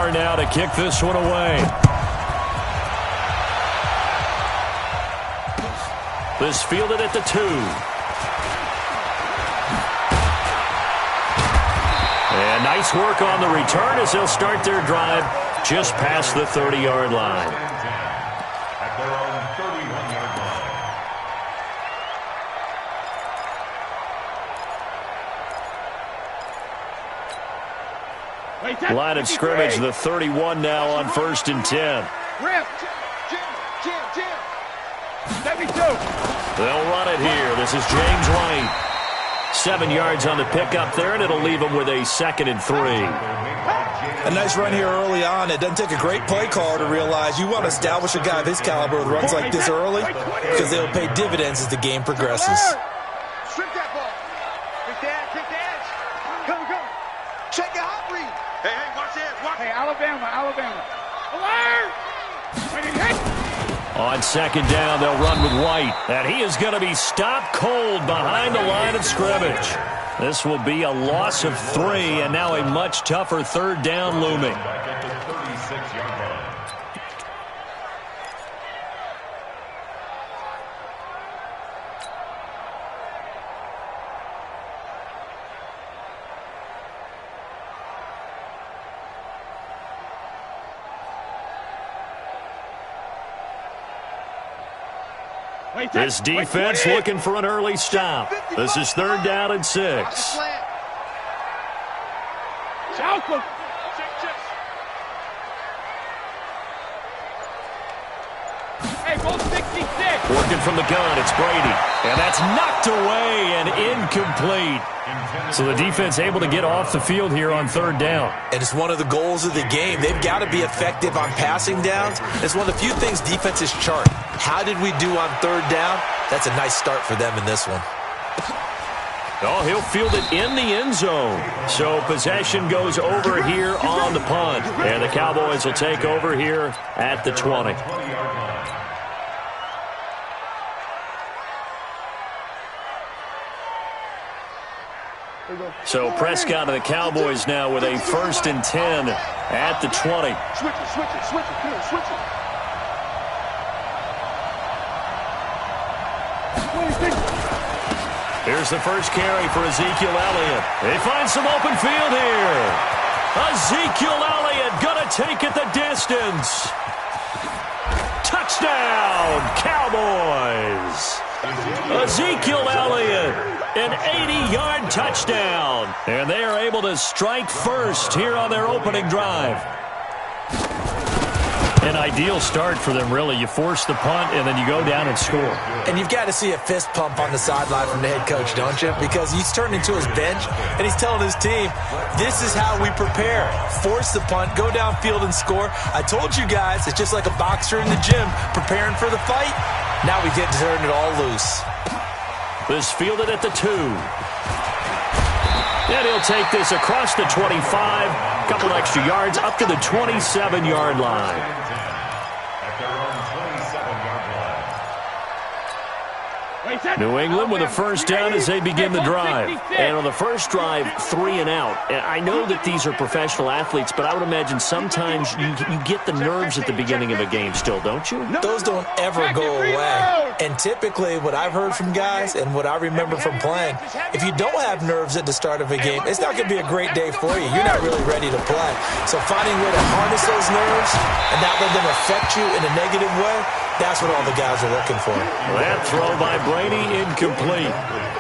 Carr now to kick this one away. This fielded at the 2. And nice work on the return as they'll start their drive just past the 30-yard line. At their own 31-yard line. Line of scrimmage, the 31 now on 1st and 10. Jim. 72. They'll run it here. This is James White. 7 yards on the pickup there, and it'll leave them with a 2nd and 3. A nice run here early on. It doesn't take a great play caller to realize you want to establish a guy of his caliber with runs like this early because they'll pay dividends as the game progresses. Strip that ball. Take the edge. Come. Check your hot read. Hey, watch this. Hey, Alabama. Alert! On 2nd down, they'll run with White. And he is going to be stopped cold behind the line of scrimmage. This will be a loss of 3, and now a much tougher 3rd down looming. Back at the 36-yard line. This defense looking for an early stop. This is 3rd down and 6. Working from the gun, it's Brady. And that's knocked away and incomplete. So the defense able to get off the field here on 3rd down. And it's one of the goals of the game. They've got to be effective on passing downs. It's one of the few things defenses chart. How did we do on 3rd down? That's a nice start for them in this one. Oh, he'll field it in the end zone. So possession goes over here on the punt. And the Cowboys will take over here at the 20. So Prescott and the Cowboys now with a 1st and 10 at the 20. Switch it. Here's the first carry for Ezekiel Elliott. They find some open field here. Ezekiel Elliott going to take it the distance. Touchdown, Cowboys. Ezekiel Elliott, an 80-yard touchdown. And they are able to strike first here on their opening drive. An ideal start for them, really. You force the punt, and then you go down and score. And you've got to see a fist pump on the sideline from the head coach, don't you? Because he's turned into his bench, and he's telling his team, this is how we prepare. Force the punt, go downfield and score. I told you guys, it's just like a boxer in the gym preparing for the fight. Now we get to turn it all loose. This fielded at the 2. And he'll take this across the 25. A couple extra yards up to the 27-yard line. New England with a first down as they begin the drive. And on the first drive, 3 and out. And I know that these are professional athletes, but I would imagine sometimes you get the nerves at the beginning of a game still, don't you? Those don't ever go away. And typically what I've heard from guys and what I remember from playing, if you don't have nerves at the start of a game, it's not going to be a great day for you. You're not really ready to play. So finding a way to harness those nerves and not let them affect you in a negative way, that's what all the guys are looking for. That throw by Brady, incomplete.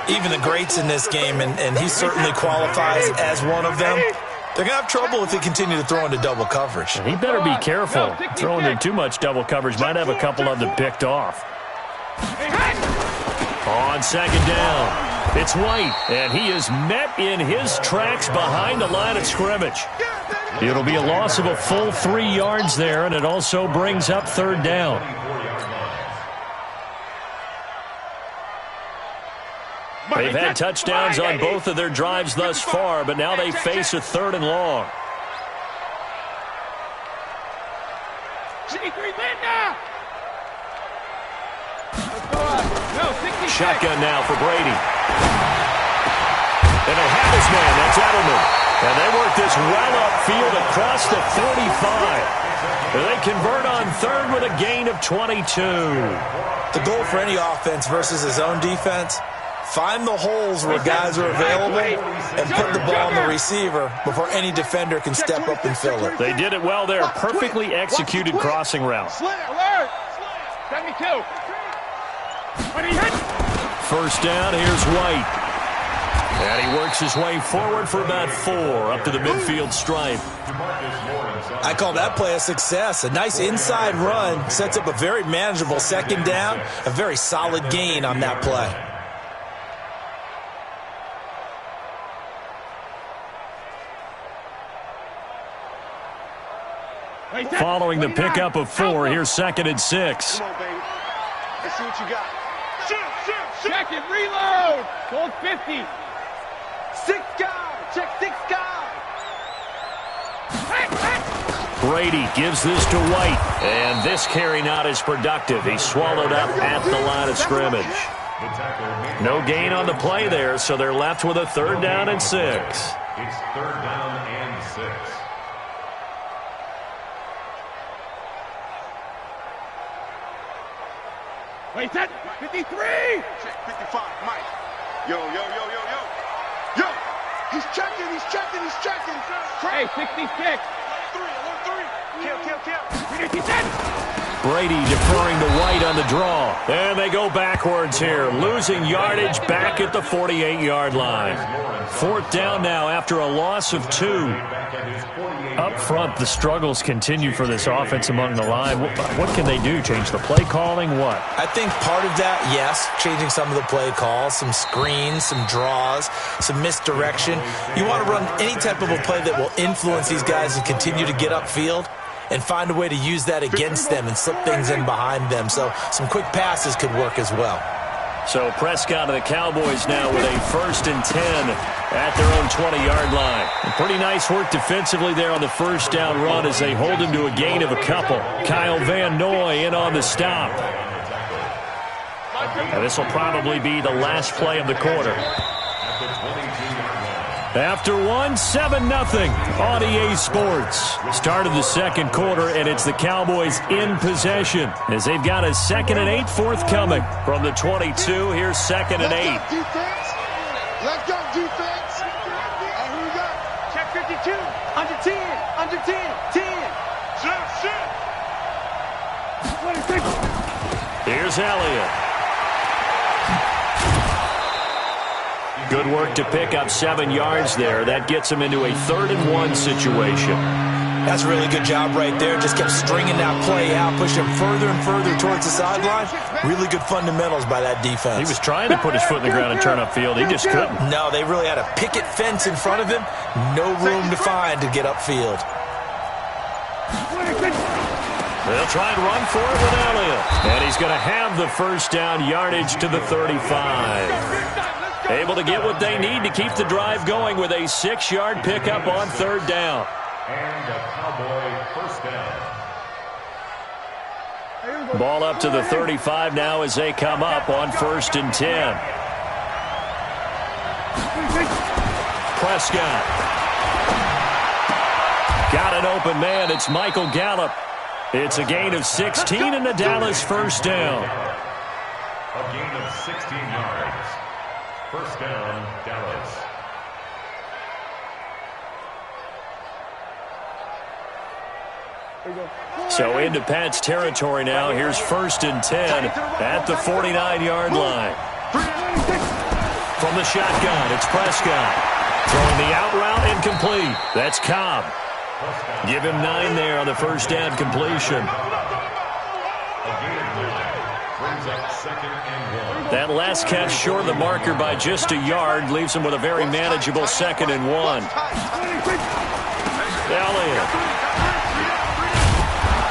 Even the greats in this game, and he certainly qualifies as one of them, they're going to have trouble if they continue to throw into double coverage. He better be careful. Throwing in too much double coverage might have a couple of them picked off. On 2nd down, it's White, and he is met in his tracks behind the line of scrimmage. It'll be a loss of a full 3 yards there, and it also brings up 3rd down. They've had touchdowns on both of their drives thus far, but now they face a 3rd and long. Shotgun now for Brady. And he'll have his man. That's Edelman. And they work this well upfield across the 45. And they convert on third with a gain of 22. The goal for any offense versus his own defense, find the holes where guys are available and put the ball on the receiver before any defender can step up and fill it. They did it well there. Perfectly executed crossing route. Alert! 72. First down, here's White. And he works his way forward for about 4 up to the midfield stripe. I call that play a success. A nice inside run sets up a very manageable second down, a very solid gain on that play. Following the pickup of 4, here's 2nd and 6. Come on, baby. Let's see what you got. Shoot. Check it, reload. Gold 50. 6 guys. Check 6 guys. Brady gives this to White. And this carry not as productive. He's swallowed up at the line of scrimmage. No gain on the play there, so they're left with a 3rd down and 6. It's 3rd down and 6. Wait, set. 53. Check 55, Mike. Yo. Yo, he's checking. Hey, 66. 3. Kill. Brady deferring to White on the draw. And they go backwards here, losing yardage back at the 48-yard line. 4th down now after a loss of 2. Up front, the struggles continue for this offense among the line. What can they do? Change the play calling? What? I think part of that, yes, changing some of the play calls, some screens, some draws, some misdirection. You want to run any type of a play that will influence these guys and continue to get upfield and find a way to use that against them and slip things in behind them. So some quick passes could work as well. So Prescott of the Cowboys now with a 1st and 10 at their own 20-yard line. And pretty nice work defensively there on the first down run as they hold him to a gain of a couple. Kyle Van Noy in on the stop. And this will probably be the last play of the quarter. After 1, 7-0 on EA Sports. Start of the second quarter, and it's the Cowboys in possession as they've got a 2nd and 8 forthcoming from the 22. Here's 2nd and 8. Let's go, defense. Who we got? Check 52. Under 10. Under 10. 10. Shit. Here's Elliott. Good work to pick up 7 yards there. That gets him into a 3rd and 1 situation. That's a really good job right there. Just kept stringing that play out, pushing him further and further towards the sideline. Really good fundamentals by that defense. He was trying to put his foot in the ground and turn upfield. He just couldn't. No, they really had a picket fence in front of him. No room to find to get upfield. They'll try and run for it with Elliott. And he's going to have the first down yardage to the 35. Able to get what they need to keep the drive going with a 6-yard pickup on 3rd down. And a Cowboy first down. Ball up to the 35 now as they come up on 1st and 10. Prescott. Got an open man. It's Michael Gallup. It's a gain of 16 and the Dallas first down. A gain of 16 yards. First down, Dallas. So into Pat's territory now. Here's 1st and 10 at the 49-yard line. From the shotgun, it's Prescott. Throwing the out route incomplete. That's Cobb. Give him 9 there on the first down completion. That last catch short of the marker by just a yard leaves him with a very manageable 2nd and 1. Elliott.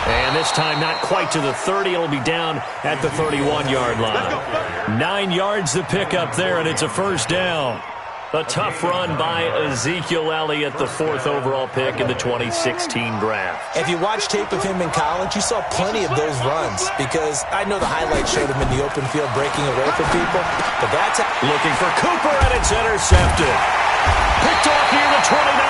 And this time not quite to the 30. It'll be down at the 31-yard line. 9 yards to pick up there, and it's a first down. A tough run by Ezekiel Elliott, the 4th overall pick in the 2016 draft. If you watch tape of him in college, you saw plenty of those runs because I know the highlights showed him in the open field breaking away from people, but that's looking for Cooper, and it's intercepted. Picked off near the 29.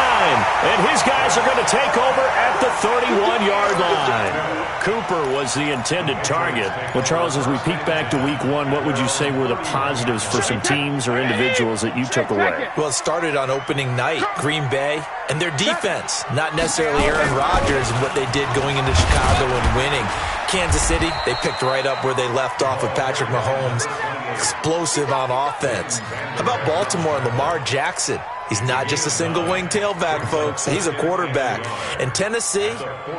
And his guys are going to take over at the 31-yard line. Cooper was the intended target. Well, Charles, as we peek back to week one, what would you say were the positives for some teams or individuals that you took away? Well, it started on opening night, Green Bay, and their defense. Not necessarily Aaron Rodgers and what they did going into Chicago and winning. Kansas City, they picked right up where they left off with Patrick Mahomes. Explosive on offense. How about Baltimore and Lamar Jackson? He's not just a single-wing tailback, folks. He's a quarterback. And Tennessee,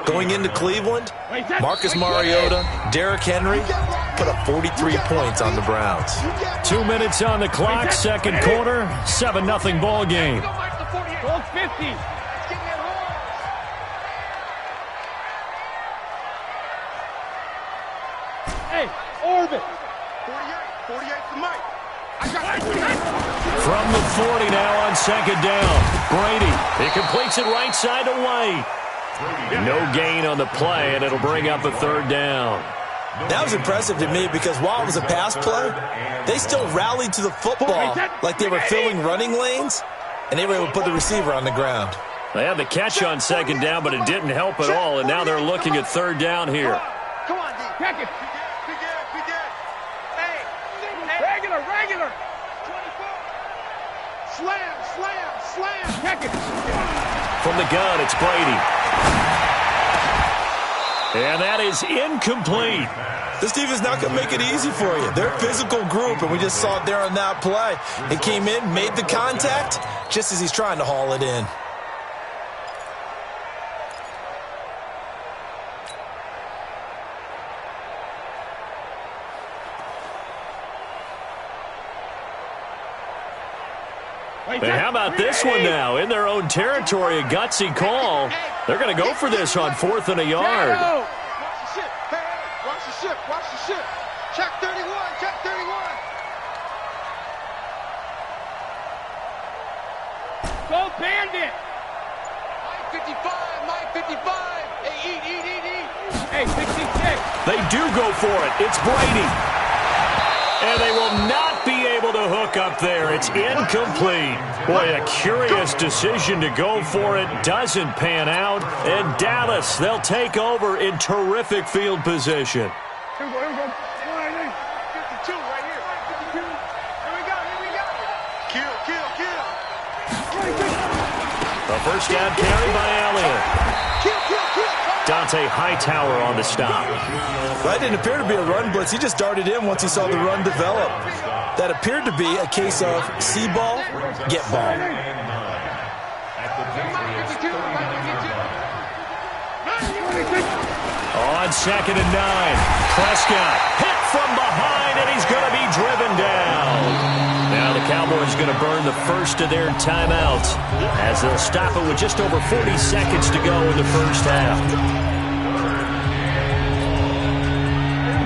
going into Cleveland, Marcus Mariota, Derrick Henry, put up 43 points on the Browns. 2 minutes on the clock, second quarter, 7-0 ball game. Hey, orbit. 48 for Mike. From the 40 now on second down. Brady, he completes it right side to White. No gain on the play, and it'll bring up a third down. That was impressive to me because while it was a pass play, they still rallied to the football like they were filling running lanes, and they were able to put the receiver on the ground. They had the catch on second down, but it didn't help at all, and now they're looking at third down here. Come on, D. Check it. Be good. Hey. Regular. 24. Slam. Check it. From the gun, it's Brady. And that is incomplete. This defense not going to make it easy for you. They're a physical group, and we just saw it there on that play. They came in, made the contact, just as he's trying to haul it in. And how about this one now? In their own territory, a gutsy call. They're going to go for this on 4th and a yard. Watch the ship. Check 31. Go Bandit. My 55. Hey, eat. Hey, 66. They do go for it. It's Brady. And they will not be able to hook up there. It's incomplete. Boy, a curious decision to go for it. Doesn't pan out. And Dallas, they'll take over in terrific field position. Here we go. 52 right here. 52. Here we go. Kill. A first down carry by Elliott. Kill. Dante Hightower on the stop. That didn't appear to be a run blitz. He just darted in once he saw the run develop. That appeared to be a case of see ball, get ball. On 2nd and 9, Prescott hit from behind, and he's going to be driven down. Now the Cowboys going to burn the first of their timeouts as they'll stop it with just over 40 seconds to go in the first half.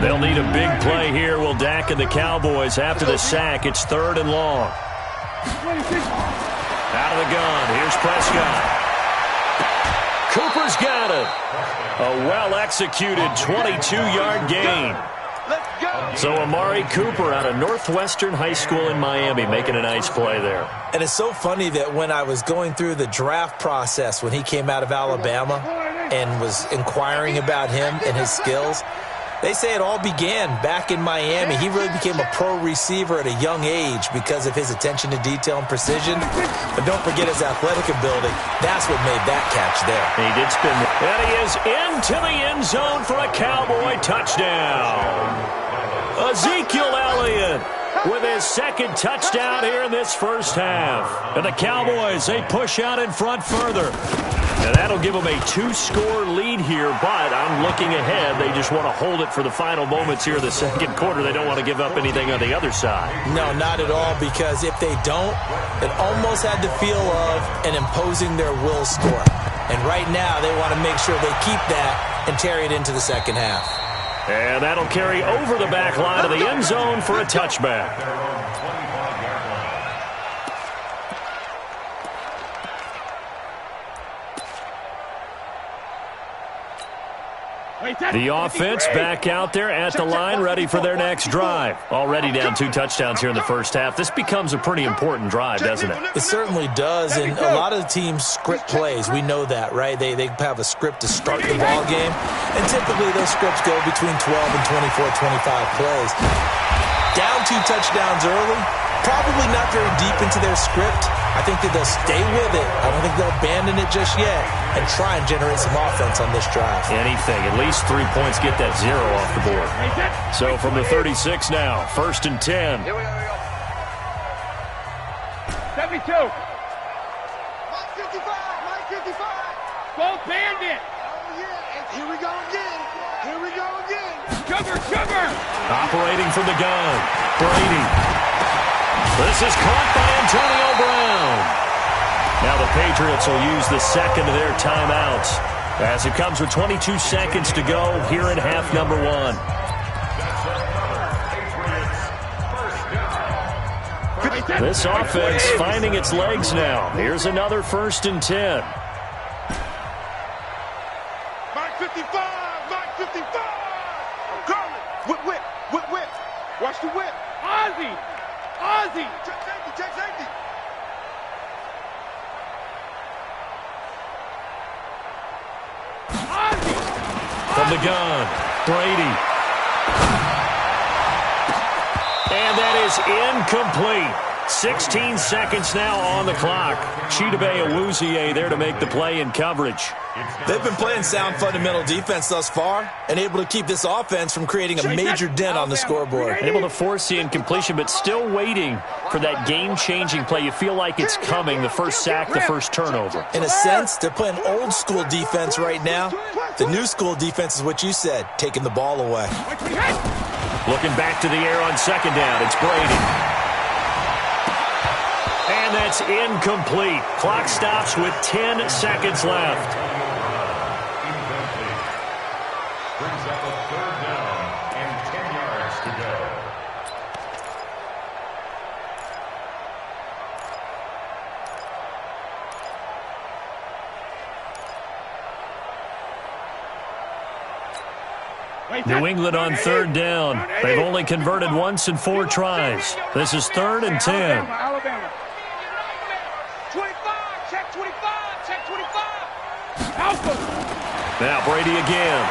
They'll need a big play here, will Dak and the Cowboys after the sack. It's 3rd and long. Out of the gun, here's Prescott. Cooper's got it. A well-executed 22-yard gain. So Amari Cooper out of Northwestern High School in Miami making a nice play there. And it's so funny that when I was going through the draft process when he came out of Alabama and was inquiring about him and his skills, they say it all began back in Miami. He really became a pro receiver at a young age because of his attention to detail and precision. But don't forget his athletic ability. That's what made that catch there. He did spin. And he is into the end zone for a Cowboy touchdown. Ezekiel Elliott with his second touchdown here in this first half. And the Cowboys, they push out in front further. And that'll give them a 2-score lead here, but I'm looking ahead. They just want to hold it for the final moments here of the second quarter. They don't want to give up anything on the other side. No, not at all, because if they don't, it almost had the feel of an imposing their will score. And right now, they want to make sure they keep that and carry it into the second half. And that'll carry over the back line of the end zone for a touchback. The offense back out there at the line, ready for their next drive. Already down 2 touchdowns here in the first half. This becomes a pretty important drive, doesn't it? It certainly does, and a lot of the teams script plays. We know that, right? They have a script to start the ball game, and typically those scripts go between 12 and 24, 25 plays. Down 2 touchdowns early, probably not very deep into their script. I think that they'll stay with it. I don't think they'll abandon it just yet and try and generate some offense on this drive. Anything. At least 3 points, get that 0 off the board. So from the 36 now, 1st and 10. Here we go. 72. Mike 55. Mike 55. Go Bandit. Oh, yeah. And here we go again. Here we go again. Sugar. Operating from the gun. Brady. This is caught by Antonio Brown. Now the Patriots will use the second of their timeouts as it comes with 22 seconds to go here in half number 1. This offense finding its legs now. Here's another 1st and 10. Mike 55. Mike 55. I'm coming. Whip. Watch the whip. Ozzy. Check safety. From the gun, Brady. And that is incomplete. 16 seconds now on the clock. Chidobe Awuzie there to make the play in coverage. They've been playing sound fundamental defense thus far and able to keep this offense from creating a major dent on the scoreboard. Able to force the incompletion, but still waiting for that game-changing play. You feel like it's coming, the first sack, the first turnover. In a sense, they're playing old-school defense right now. The new-school defense is what you said, taking the ball away. Looking back to the air on 2nd down, it's Brady. And that's incomplete. Clock stops with 10 seconds left. Incomplete. Brings up a 3rd down and 10 yards to go. New England on 3rd down. They've only converted once in 4 tries. This is 3rd and 10. Alabama. 25. Check 25. Now Brady again.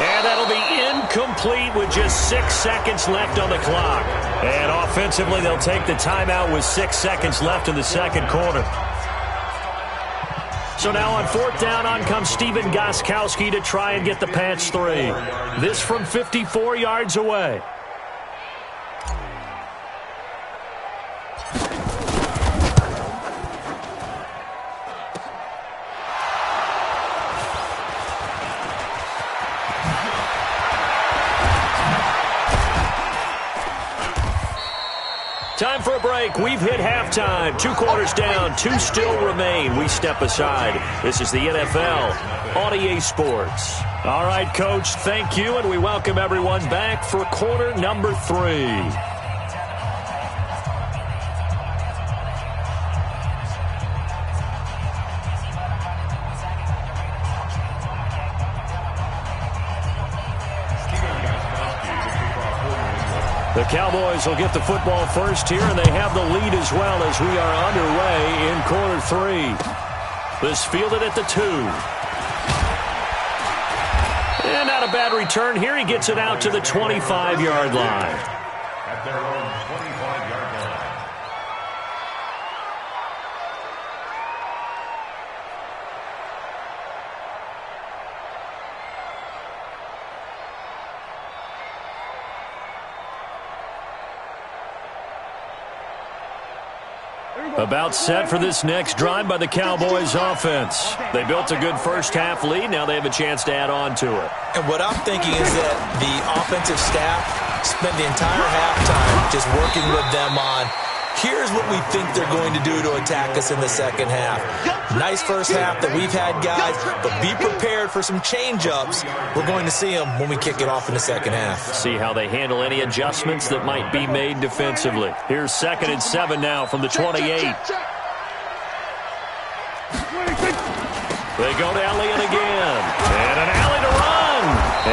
And that'll be incomplete with just 6 seconds left on the clock. And offensively, they'll take the timeout with 6 seconds left in the 2nd quarter. So now on 4th down, on comes Stephen Gostkowski to try and get the Pats 3. This from 54 yards away. Time for a break. We've hit halftime. 2 quarters down, 2 still remain. We step aside. This is the NFL on EA Sports. All right, Coach, thank you, and we welcome everyone back for quarter number 3. The Cowboys will get the football first here, and they have the lead as well as we are underway in quarter 3. This fielded at the 2. And not a bad return here. He gets it out to the 25-yard line. At their own 25-yard line. About set for this next drive by the Cowboys offense. They built a good first half lead. Now they have a chance to add on to it. And what I'm thinking is that the offensive staff spent the entire halftime just working with them on, here's what we think they're going to do to attack us in the second half. Nice first half that we've had, guys, but be prepared for some change-ups. We're going to see them when we kick it off in the second half. See how they handle any adjustments that might be made defensively. Here's 2nd and 7 now from the 28. They go to Elliott again.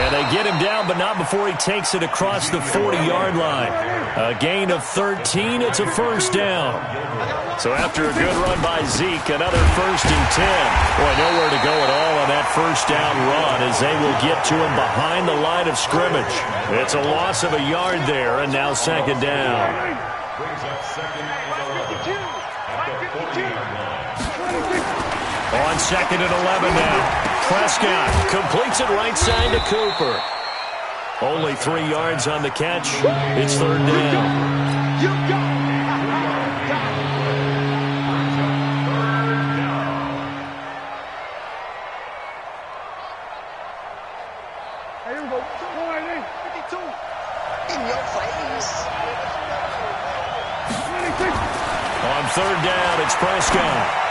And they get him down, but not before he takes it across the 40-yard line. A gain of 13. It's a first down. So after a good run by Zeke, another 1st and 10. Boy, nowhere to go at all on that first down run as they will get to him behind the line of scrimmage. It's a loss of a yard there, and now 2nd down. Brings up 2nd and 11 at the 40-yard line. On 2nd and 11 now. Prescott completes it right side to Cooper. Only 3 yards on the catch. It's 3rd down. You go. Here we go. 52. In your face. On 3rd down, it's Prescott.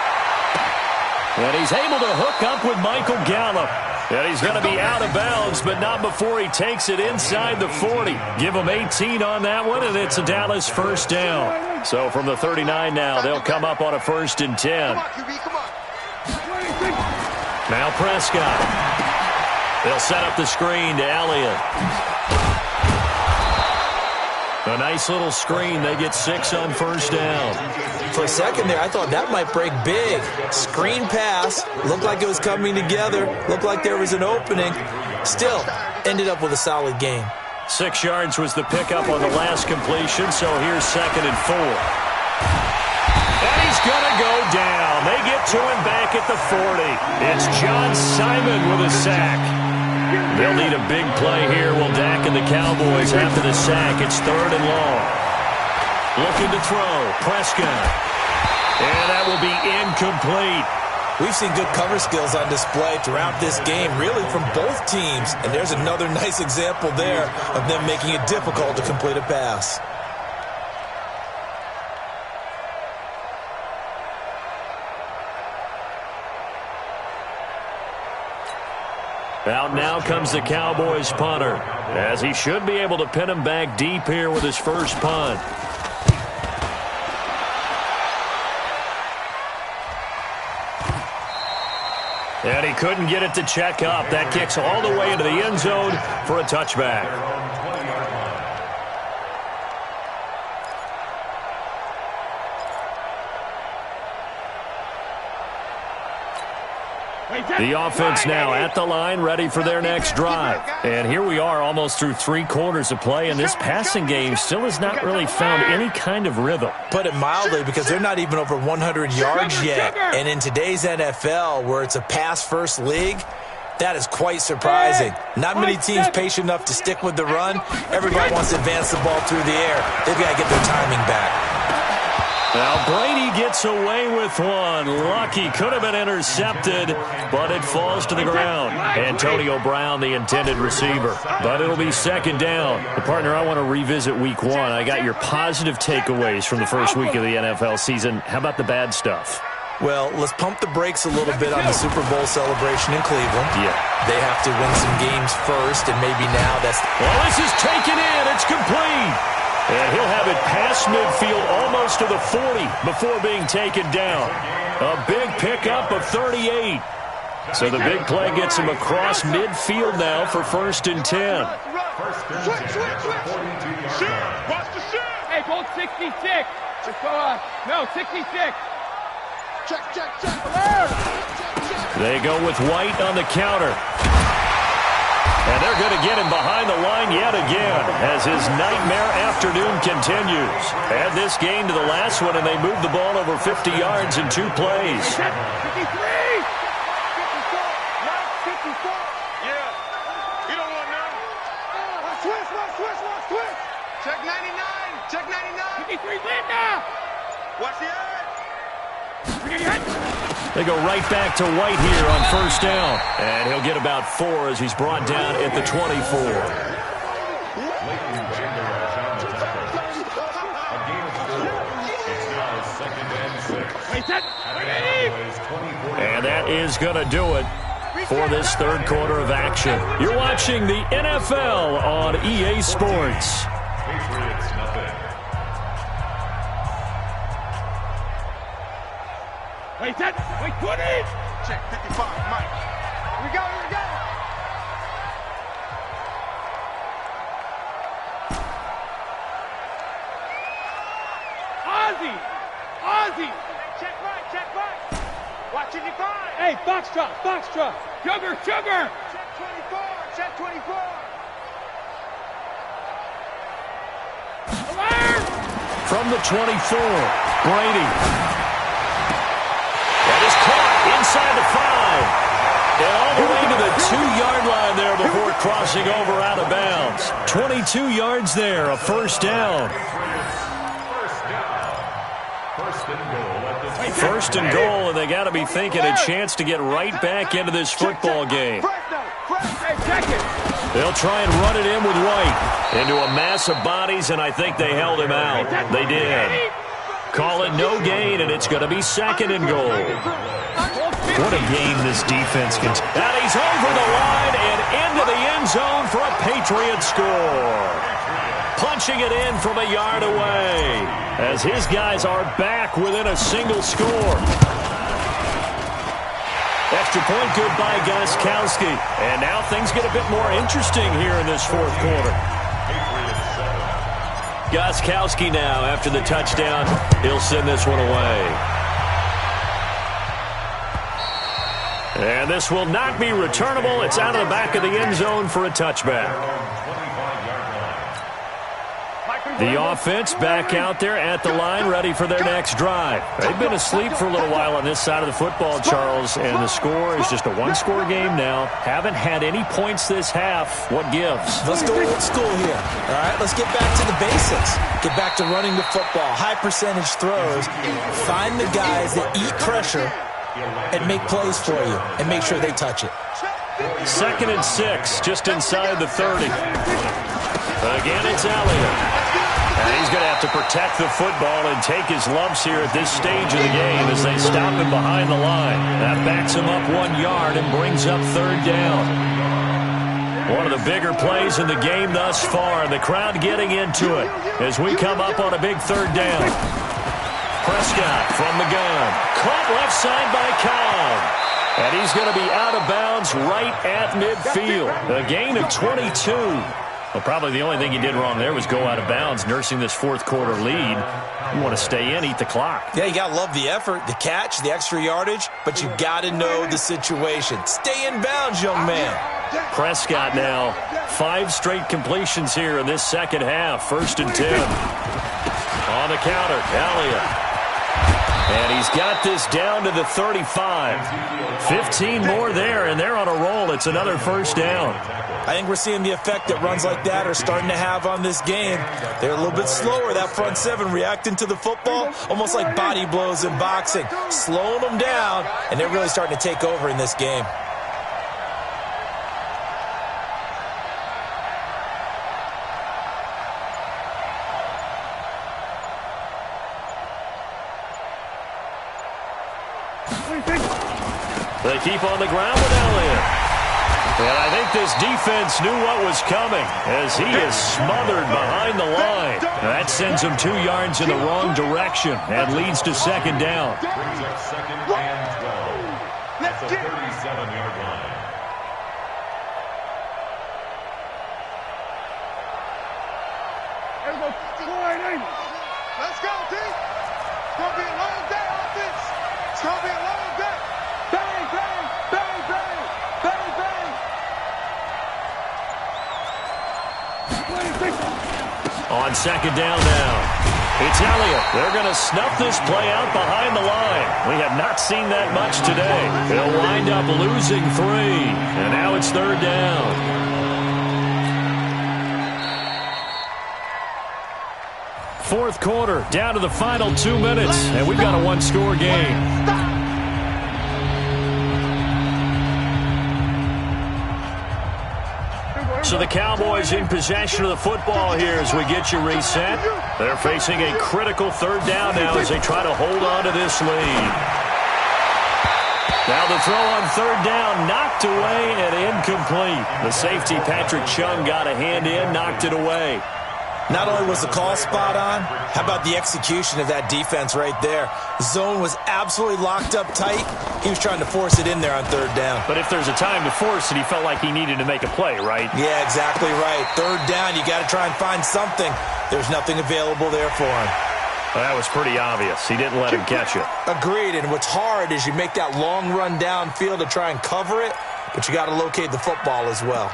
And he's able to hook up with Michael Gallup. And he's going to be out of bounds, but not before he takes it inside the 40. Give him 18 on that one, and it's a Dallas 1st down. So from the 39 now, they'll come up on a 1st and 10. Now Prescott. They'll set up the screen to Elliott. A nice little screen. They get 6 on 1st down. For a second there, I thought that might break big. Screen pass. Looked like it was coming together. Looked like there was an opening. Still, ended up with a solid gain. 6 yards was the pickup on the last completion, so here's 2nd and 4. And he's going to go down. They get to him back at the 40. It's John Simon with a sack. They'll need a big play here. Will Dak and the Cowboys after the sack. It's 3rd and long. Looking to throw. Prescott. And that will be incomplete. We've seen good cover skills on display throughout this game, really from both teams. And there's another nice example there of them making it difficult to complete a pass. Out now comes the Cowboys punter, as he should be able to pin him back deep here with his first punt. And he couldn't get it to check up. That kicks all the way into the end zone for a touchback. The offense now at the line, ready for their next drive. And here we are almost through 3 quarters of play, and this passing game still has not really found any kind of rhythm. Put it mildly, because they're not even over 100 yards yet. And in today's NFL, where it's a pass-first league, that is quite surprising. Not many teams patient enough to stick with the run. Everybody wants to advance the ball through the air. They've got to get their timing back. Now Brady gets away with one. Lucky, could have been intercepted, but it falls to the ground. Antonio Brown, the intended receiver. But it'll be 2nd down. The partner, I want to revisit week 1. I got your positive takeaways from the first week of the NFL season. How about the bad stuff? Well, let's pump the brakes a little bit on the Super Bowl celebration in Cleveland. Yeah. They have to win some games first, and maybe now that's... Well, this is taken in. It's complete. And he'll have it past midfield almost to the 40 before being taken down. A big pickup of 38. So the big play gets him across midfield now for 1st and 10. Switch. Watch the shit. Hey, go 66. Just go on. No, 66. Check. They go with White on the counter. And they're going to get him behind the line yet again as his nightmare afternoon continues. Add this game to the last one, and they move the ball over 50 yards in 2 plays. 53! 54! 54! Yeah. You don't want none. Switch. Check 99. 53, Linda! Watch the eye. They go right back to White here on 1st down. And he'll get about 4 as he's brought down at the 24. And that is going to do it for this 3rd quarter of action. You're watching the NFL on EA Sports. Patriots, nothing. Wait, 20! Check 55, Mike. Here we go. Hey, box drop. Sugar. Check 24. From the 24, Brady. That is caught inside the 5. And all the way to the 2-yard line there before crossing over out of bounds. 22 yards there, a first down. First and goal, and they got to be thinking a chance to get right back into this football game. They'll try and run it in with White into a mass of bodies, and I think they held him out. They did. Call it no gain, and it's going to be second and goal. What a game this defense can. And he's over the line and into the end zone for a Patriot score. Punching it in from a yard away as his guys are back within a single score. Extra point good by Gostkowski. And now things get a bit more interesting here in this fourth quarter. Gostkowski now, after the touchdown, he'll send this one away. And this will not be returnable. It's out of the back of the end zone for a touchback. The offense back out there at the line, ready for their next drive. They've been asleep for a little while on this side of the football, Charles, and the score is just a one-score game now. Haven't had any points this half. What gives? Let's go old school here. All right, let's get back to the basics. Get back to running the football, high-percentage throws. Find the guys that eat pressure and make plays for you and make sure they touch it. 2nd and 6, just inside the 30. Again, it's Elliott. And he's going to have to protect the football and take his lumps here at this stage of the game as they stop him behind the line. That backs him up 1 yard and brings up third down. One of the bigger plays in the game thus far. The crowd getting into it as we come up on a big third down. Prescott from the gun. Caught left side by Cobb. And he's going to be out of bounds right at midfield. A gain of 22. Well, probably the only thing he did wrong there was go out of bounds, nursing this fourth quarter lead. You want to stay in, eat the clock. Yeah, you got to love the effort, the catch, the extra yardage, but you got to know the situation. Stay in bounds, young man. Prescott now, 5 straight completions here in this second half. 1st and 10. On the counter, Elliott. And he's got this down to the 35. 15 more there, and they're on a roll. It's another first down. I think we're seeing the effect that runs like that are starting to have on this game. They're a little bit slower, that front 7, reacting to the football, almost like body blows in boxing, slowing them down, and they're really starting to take over in this game. They keep on the ground with Elliott. And I think this defense knew what was coming as he is smothered behind the line. That sends him 2 yards in the wrong direction and leads to second down. Brings up 2nd and 12. That's the 37-yard line. Let's go, D. It's going to be a long day, offense. It's going to be a long day. Bang, bang, bang, bang, bang, bang. On second down now, it's Elliott. They're going to snuff this play out behind the line. We have not seen that much today. They'll wind up losing 3, and now it's third down. Fourth quarter, down to the final 2 minutes, and we've got a one-score game. So the Cowboys in possession of the football here as we get you reset. They're facing a critical third down now as they try to hold on to this lead. Now the throw on third down, knocked away and incomplete. The safety, Patrick Chung, got a hand in, knocked it away. Not only was the call spot on, how about the execution of that defense right there? The zone was absolutely locked up tight. He was trying to force it in there on third down. But if there's a time to force it, he felt like he needed to make a play, right? Yeah, exactly right. Third down, you got to try and find something. There's nothing available there for him. Well, that was pretty obvious. He didn't let him catch it. Agreed, and what's hard is you make that long run downfield to try and cover it, but you got to locate the football as well.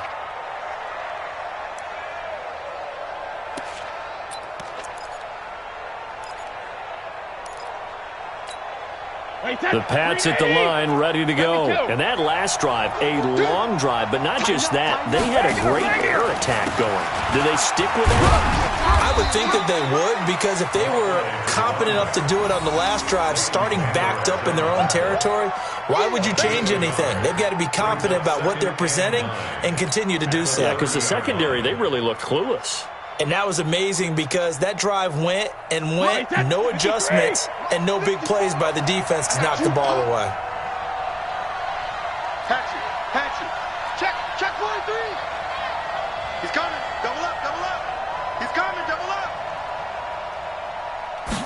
The Pats at the line, ready to go. And that last drive, a long drive, but not just that. They had a great air attack going. Do they stick with it? I would think that they would, because if they were competent enough to do it on the last drive, starting backed up in their own territory, why would you change anything? They've got to be confident about what they're presenting and continue to do so. Yeah, because the secondary, they really looked clueless. And that was amazing because that drive went and went, no adjustments, and no big plays by the defense to knock the ball away. Patchy. Check 43. He's coming. Double up. He's coming. Double up.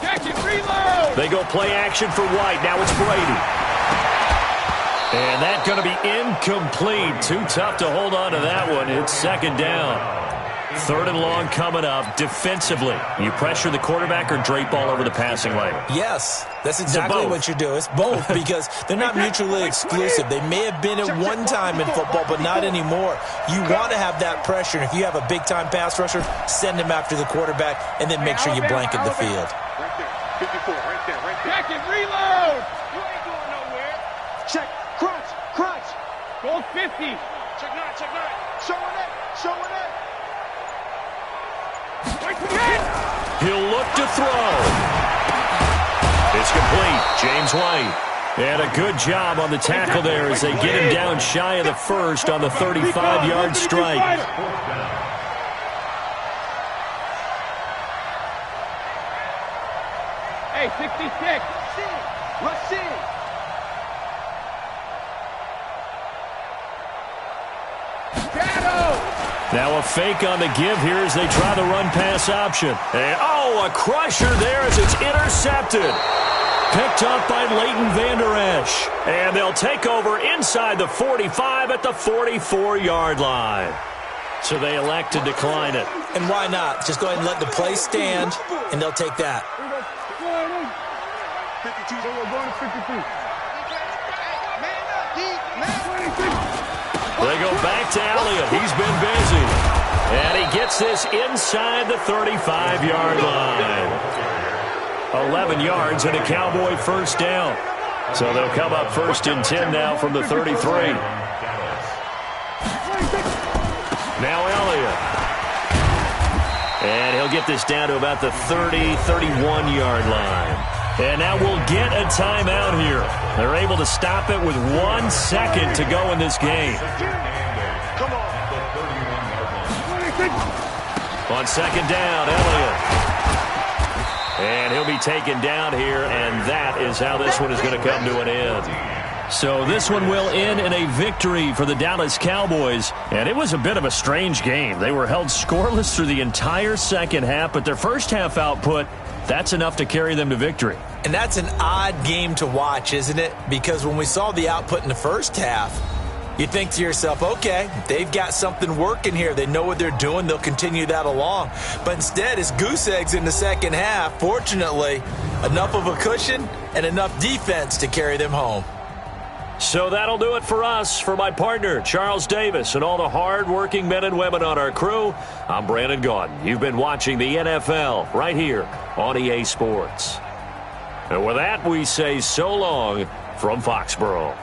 Catch it, reload. They go play action for White. Now it's Brady. And that's going to be incomplete. Too tough to hold on to that one. It's second down. Third and long coming up. Defensively, you pressure the quarterback or drape all over the passing lane? Yes, that's exactly what you do. It's both, because they're not mutually exclusive. They may have been at one time in football, but not anymore. You want to have that pressure, and if you have a big-time pass rusher, send him after the quarterback, and then make sure you blanket the field. Right there, 54, right there. Check it, reload. You ain't going nowhere. Check, crunch. Go 50. Check 9. Showing it. He'll look to throw. It's complete. James White. And a good job on the tackle there as they get him down shy of the first on the 35-yard strike. Hey, 66. Let's see. Now a fake on the give here as they try the run-pass option. And, a crusher there as it's intercepted. Picked up by Leighton Vander Esch. And they'll take over inside the 45 at the 44-yard line. So they elect to decline it. And why not? Just go ahead and let the play stand, and they'll take that. 52, so we're going to 53. They go back to Elliott. He's been busy. And he gets this inside the 35-yard line. 11 yards and a Cowboy first down. So they'll come up first and 10 now from the 33. Now Elliott. And he'll get this down to about the 31-yard line. And now we'll get a timeout here. They're able to stop it with 1 second to go in this game. Come on. On second down, Elliott. And he'll be taken down here, and that is how this one is going to come to an end. So this one will end in a victory for the Dallas Cowboys. And it was a bit of a strange game. They were held scoreless through the entire second half, but their first half output, that's enough to carry them to victory. And that's an odd game to watch, isn't it? Because when we saw the output in the first half, you think to yourself, okay, they've got something working here. They know what they're doing. They'll continue that along. But instead, it's goose eggs in the second half. Fortunately, enough of a cushion and enough defense to carry them home. So that'll do it for us. For my partner, Charles Davis, and all the hard-working men and women on our crew, I'm Brandon Gaudin. You've been watching the NFL right here on EA Sports. And with that, we say so long from Foxborough.